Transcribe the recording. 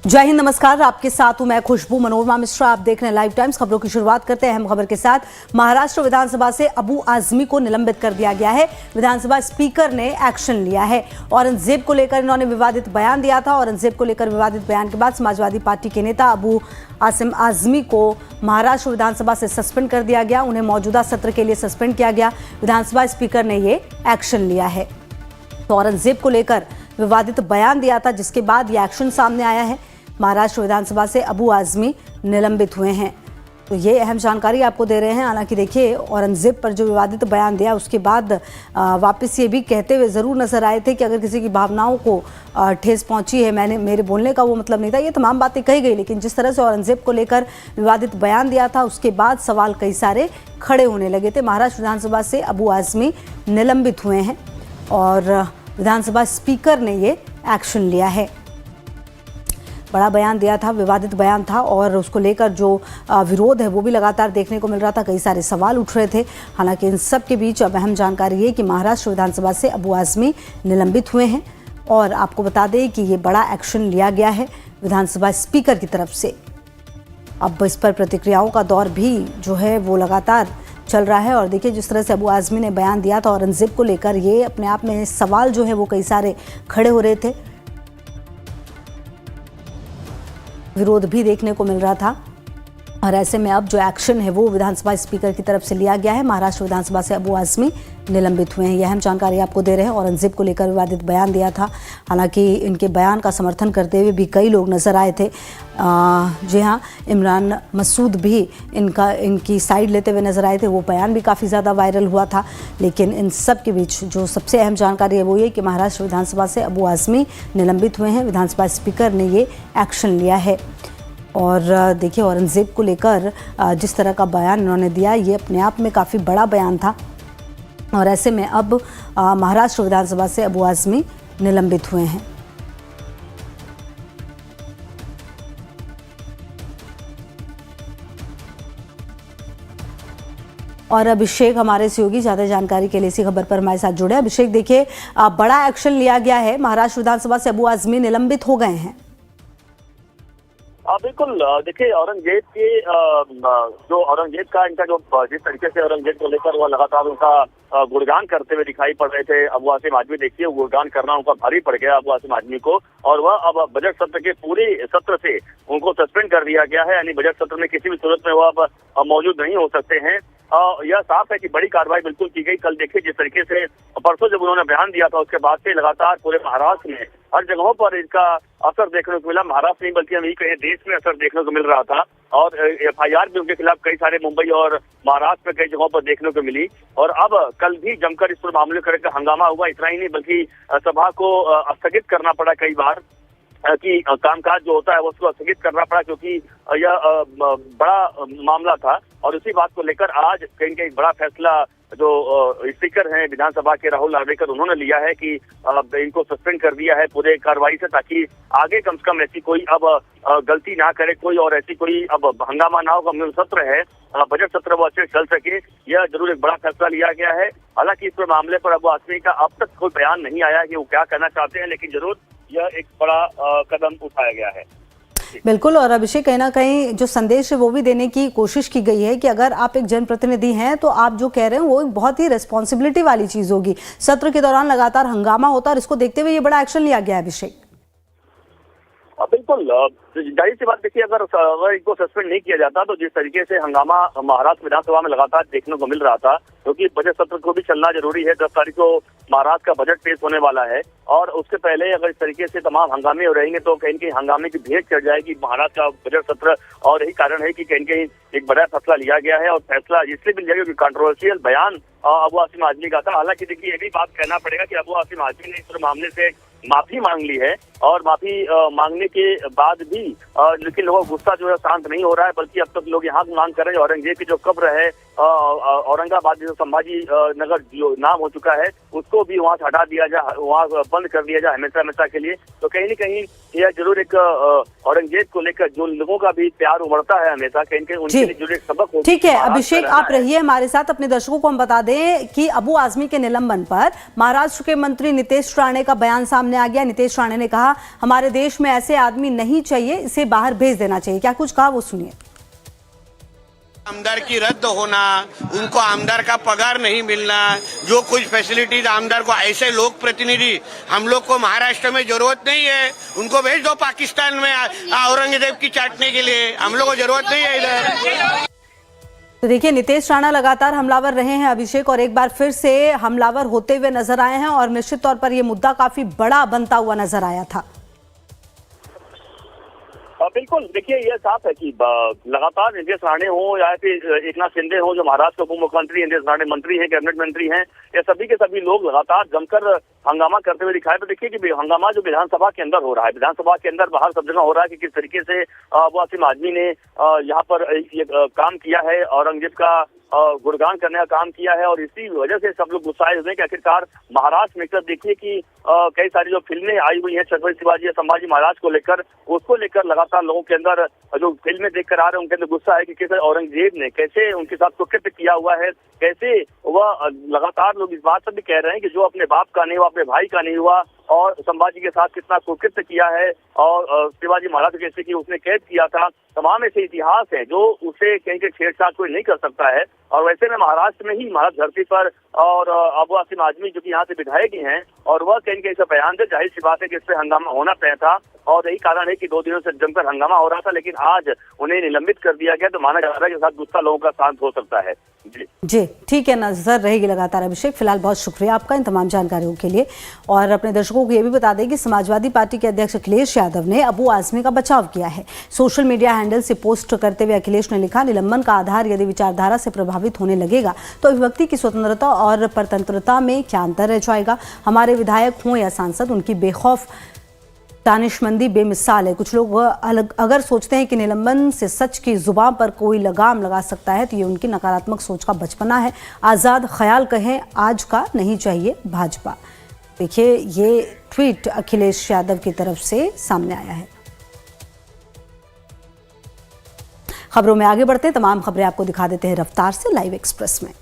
जय हिंद, नमस्कार। आपके साथ हूं मैं खुशबू मनोरमा मिश्रा। आप देख रहे हैं लाइव टाइम्स। खबरों की शुरुआत करते हैं अहम खबर के साथ। महाराष्ट्र विधानसभा से अबू आजमी को निलंबित कर दिया गया है। विधानसभा स्पीकर ने एक्शन लिया है। औरंगजेब को लेकर इन्होंने विवादित बयान दिया था। औरंगजेब को लेकर विवादित बयान के बाद समाजवादी पार्टी के नेता अबू आजमी को महाराष्ट्र विधानसभा से सस्पेंड कर दिया गया। उन्हें मौजूदा सत्र के लिए सस्पेंड किया गया। विधानसभा स्पीकर ने ये एक्शन लिया है। तो औरंगजेब को लेकर विवादित बयान दिया था, जिसके बाद ये एक्शन सामने आया है। महाराष्ट्र विधानसभा से अबू आजमी निलंबित हुए हैं। तो ये अहम जानकारी आपको दे रहे हैं। हालांकि देखिए, औरंगजेब पर जो विवादित बयान दिया उसके बाद वापस ये भी कहते हुए ज़रूर नजर आए थे कि अगर किसी की भावनाओं को ठेस पहुंची है, मेरे बोलने का वो मतलब नहीं था, ये तमाम बातें कही गई। लेकिन जिस तरह से औरंगजेब को लेकर विवादित बयान दिया था, उसके बाद सवाल कई सारे खड़े होने लगे थे। महाराष्ट्र विधानसभा से अबू आजमी निलंबित हुए हैं और विधानसभा स्पीकर ने ये एक्शन लिया है। बड़ा बयान दिया था, विवादित बयान था और उसको लेकर जो विरोध है वो भी लगातार देखने को मिल रहा था। कई सारे सवाल उठ रहे थे। हालांकि इन सब के बीच अब अहम जानकारी है कि महाराष्ट्र विधानसभा से अबू आजमी निलंबित हुए हैं और आपको बता दें कि ये बड़ा एक्शन लिया गया है विधानसभा स्पीकर की तरफ से। अब इस पर प्रतिक्रियाओं का दौर भी जो है वो लगातार चल रहा है। और देखिए, जिस तरह से अबू आजमी ने बयान दिया था औरंगजेब को लेकर, ये अपने आप में सवाल जो है वो कई सारे खड़े हो रहे थे। विरोध भी देखने को मिल रहा था और ऐसे में अब जो एक्शन है वो विधानसभा स्पीकर की तरफ से लिया गया है। महाराष्ट्र विधानसभा से अबू आजमी निलंबित हुए हैं। यह अहम जानकारी आपको दे रहे हैं। औरंगजेब को लेकर विवादित बयान दिया था। हालांकि इनके बयान का समर्थन करते हुए भी कई लोग नजर आए थे। जी हाँ, इमरान मसूद भी इनकी साइड लेते हुए नजर आए थे। वो बयान भी काफ़ी ज़्यादा वायरल हुआ था। लेकिन इन सब के बीच जो सबसे अहम जानकारी है वो ये कि महाराष्ट्र विधानसभा से अबू आजमी निलंबित हुए हैं। विधानसभा स्पीकर ने ये एक्शन लिया है। और देखिए, औरंगजेब को लेकर जिस तरह का बयान उन्होंने दिया, ये अपने आप में काफ़ी बड़ा बयान था। और ऐसे में अब महाराष्ट्र विधानसभा से अबू आजमी निलंबित हुए हैं। और अभिषेक हमारे सहयोगी ज़्यादा जानकारी के लिए इसी खबर पर हमारे साथ जुड़े। अभिषेक, देखिए, बड़ा एक्शन लिया गया है। महाराष्ट्र विधानसभा से अबू आजमी निलंबित हो गए हैं। बिल्कुल। देखिए, औरंगजेब के जो औरंगजेब का इनका जो जिस तरीके से औरंगजेब को लेकर वो लगातार उनका गुणगान करते हुए दिखाई पड़ रहे थे अबू आसिम आजमी, देखिए वो गुणगान करना उनका भारी पड़ गया अबू आसिम आजमी को। और वह अब बजट सत्र के पूरे सत्र से उनको सस्पेंड कर दिया गया है। यानी बजट सत्र में किसी भी सूरत में वो अब मौजूद नहीं हो सकते हैं। यह साफ है कि बड़ी कार्रवाई बिल्कुल की गई। कल देखिए, जिस तरीके से परसों जब उन्होंने बयान दिया था, उसके बाद से लगातार पूरे महाराष्ट्र में हर जगहों पर इसका असर देखने को मिला। महाराष्ट्र नहीं बल्कि हम यही कहें देश में असर देखने को मिल रहा था। और FIR भी उनके खिलाफ कई सारे मुंबई और महाराष्ट्र में कई जगहों पर देखने को मिली। और अब कल भी जमकर इस पर मामले करके हंगामा हुआ। इतना ही नहीं बल्कि सभा को स्थगित करना पड़ा कई बार कि कामकाज जो होता है वो उसको स्थगित करना पड़ा, क्योंकि यह बड़ा मामला था। और उसी बात को लेकर आज कहीं कहीं बड़ा फैसला जो स्पीकर हैं विधानसभा के राहुल नार्वेकर, उन्होंने लिया है कि इनको सस्पेंड कर दिया है पूरे कार्रवाई से, ताकि आगे कम से कम ऐसी कोई अब गलती ना करे कोई, और ऐसी कोई अब हंगामा ना हो। कम सत्र है, बजट सत्र वो अच्छे से चल सके, यह जरूर एक बड़ा फैसला लिया गया है। हालांकि इस मामले पर अबू आजमी का अब तक कोई बयान नहीं आया कि वो क्या कहना चाहते हैं, लेकिन जरूर यह एक बड़ा कदम उठाया गया है। बिल्कुल। और अभिषेक, कहीं ना कहीं जो संदेश है वो भी देने की कोशिश की गई है कि अगर आप एक जनप्रतिनिधि हैं तो आप जो कह रहे हैं वो एक बहुत ही रिस्पॉन्सिबिलिटी वाली चीज होगी। सत्र के दौरान लगातार हंगामा होता है और इसको देखते हुए ये बड़ा एक्शन लिया गया है। अभिषेक, बिल्कुल जाहिर सी बात, देखिए अगर इनको सस्पेंड नहीं किया जाता तो जिस तरीके से हंगामा महाराष्ट्र विधानसभा में लगातार देखने को मिल रहा था, क्योंकि बजट सत्र को भी चलना जरूरी है। 10 तारीख को महाराष्ट्र का बजट पेश होने वाला है और उसके पहले अगर इस तरीके से तमाम हंगामे हो रहेंगे तो कहीं कहीं हंगामे की भेंट चढ़ जाएगी महाराष्ट्र का बजट सत्र। और यही कारण है कि कहीं कहीं एक बड़ा फैसला लिया गया है। और फैसला इसलिए भी लिया गया क्योंकि कंट्रोवर्शियल बयान अबू आसिम आजमी का था। हालांकि देखिए, ये भी बात कहना पड़ेगा कि अबू आसिम आजमी ने इस मामले से माफी मांग ली है। और माफी मांगने के बाद भी लेकिन लोगों का गुस्सा जो है शांत नहीं हो रहा है, बल्कि अब तक लोग यहाँ मांग कर रहे हैं औरंगजेब की जो कब्र है औरंगाबाद जो संभाजी नगर जो नाम हो चुका है उसको भी वहाँ से हटा दिया जाए, वहाँ बंद कर दिया जाए हमेशा हमेशा के लिए। तो कहीं न कहीं यह जरूर एक औरंगजेब को लेकर जो लोगों का भी प्यार उमड़ता है हमेशा, कहीं कहीं उनके लिए जरूर एक सबक हो। ठीक है अभिषेक, आप रहिए हमारे साथ। अपने दर्शकों को हम बता दें कि अबू आजमी के निलंबन पर महाराष्ट्र के मंत्री नीतेश राणे का बयान सामने आ गया। नीतेश राणे ने कहा हमारे देश में ऐसे आदमी नहीं चाहिए, इसे बाहर भेज देना चाहिए। क्या कुछ कहा वो सुनिए। आमदार की रद्द होना, उनको आमदार का पगार नहीं मिलना, जो कुछ फैसिलिटीज आमदार को, ऐसे लोक प्रतिनिधि हम लोग को महाराष्ट्र में जरूरत नहीं है। उनको भेज दो पाकिस्तान में औरंगजेब की चाटने के लिए, हम लोग को जरूरत नहीं है इधर। तो देखिए नीतेश राणा लगातार हमलावर रहे हैं अभिषेक, और एक बार फिर से हमलावर होते हुए नजर आए हैं, और निश्चित तौर पर यह मुद्दा काफी बड़ा बनता हुआ नजर आया था। बिल्कुल, देखिए यह साफ है कि लगातार नीतीश राणे हो या फिर एकनाथ शिंदे हो जो महाराष्ट्र के उप मुख्यमंत्री, नीतीश राणे मंत्री हैं, कैबिनेट मंत्री हैं, ये सभी के सभी लोग लगातार जमकर हंगामा करते हुए दिखाई। तो देखिए कि हंगामा जो विधानसभा के अंदर हो रहा है, विधानसभा के अंदर बाहर सब जगह हो रहा है कि किस तरीके से अबू आसिम आजमी ने यहाँ पर ये काम किया है, औरंगजेब का गुणगान करने का काम किया है। और इसी वजह से सब लोग गुस्साए हुए हैं कि आखिरकार महाराष्ट्र में कर देखिए कि कई सारी जो फिल्में आई हुई हैं छत्रपति शिवाजी या संभाजी महाराज को लेकर, उसको लेकर लगातार लोगों के अंदर जो फिल्में देखकर आ रहे हैं उनके अंदर गुस्सा है कि कैसे औरंगजेब ने कैसे उनके साथ कुकृत्य किया हुआ है, कैसे वह लगातार लोग इस बात पर भी कह रहे हैं कि जो अपने बाप का नहीं हुआ, अपने भाई का नहीं हुआ, और संभाजी के साथ कितना कुकृत्य किया है, और शिवाजी महाराज जैसे कि उसने कैद किया था। तमाम ऐसे इतिहास हैं जो उसे कहीं के छेड़छाड़ कोई नहीं कर सकता है। और वैसे में महाराष्ट्र में ही, महाराष्ट्र धरती पर, और अबू आसिम आजमी जो कि यहाँ से विधायक ही हैं, और वह कहीं कहीं से बयान दे, जाहिर सी बात है कि इस पर हंगामा होना तय था। और यही कारण है कि 2 दिनों से जमकर हंगामा हो रहा था, लेकिन आज उन्हें निलंबित कर दिया गया। तो माना जा रहा है कि साथ गुस्सा लोगों का शांत हो सकता है। जी ठीक है, नजर रहेगी लगातार अभिषेक। फिलहाल बहुत शुक्रिया आपका इन तमाम जानकारियों के लिए। और अपने दर्शकों को यह भी बता दें कि समाजवादी पार्टी के अध्यक्ष अखिलेश यादव ने अबू आजमी का बचाव किया है। सोशल मीडिया हैंडल से पोस्ट करते हुए अखिलेश ने लिखा, निलंबन का आधार यदि विचारधारा से प्रभावित होने लगेगा तो अभिव्यक्ति की स्वतंत्रता और परतंत्रता में क्या अंतर रह जाएगा। हमारे विधायक हों या सांसद, उनकी बेखौफ दानिशमंदी बेमिसाल है। कुछ लोग अगर सोचते हैं कि निलंबन से सच की जुबान पर कोई लगाम लगा सकता है तो ये उनकी नकारात्मक सोच का बचपना है। आज़ाद ख्याल कहें आज का, नहीं चाहिए भाजपा। देखिए ये ट्वीट अखिलेश यादव की तरफ से सामने आया है। खबरों में आगे बढ़ते हैं, तमाम खबरें आपको दिखा देते हैं रफ्तार से लाइव एक्सप्रेस में।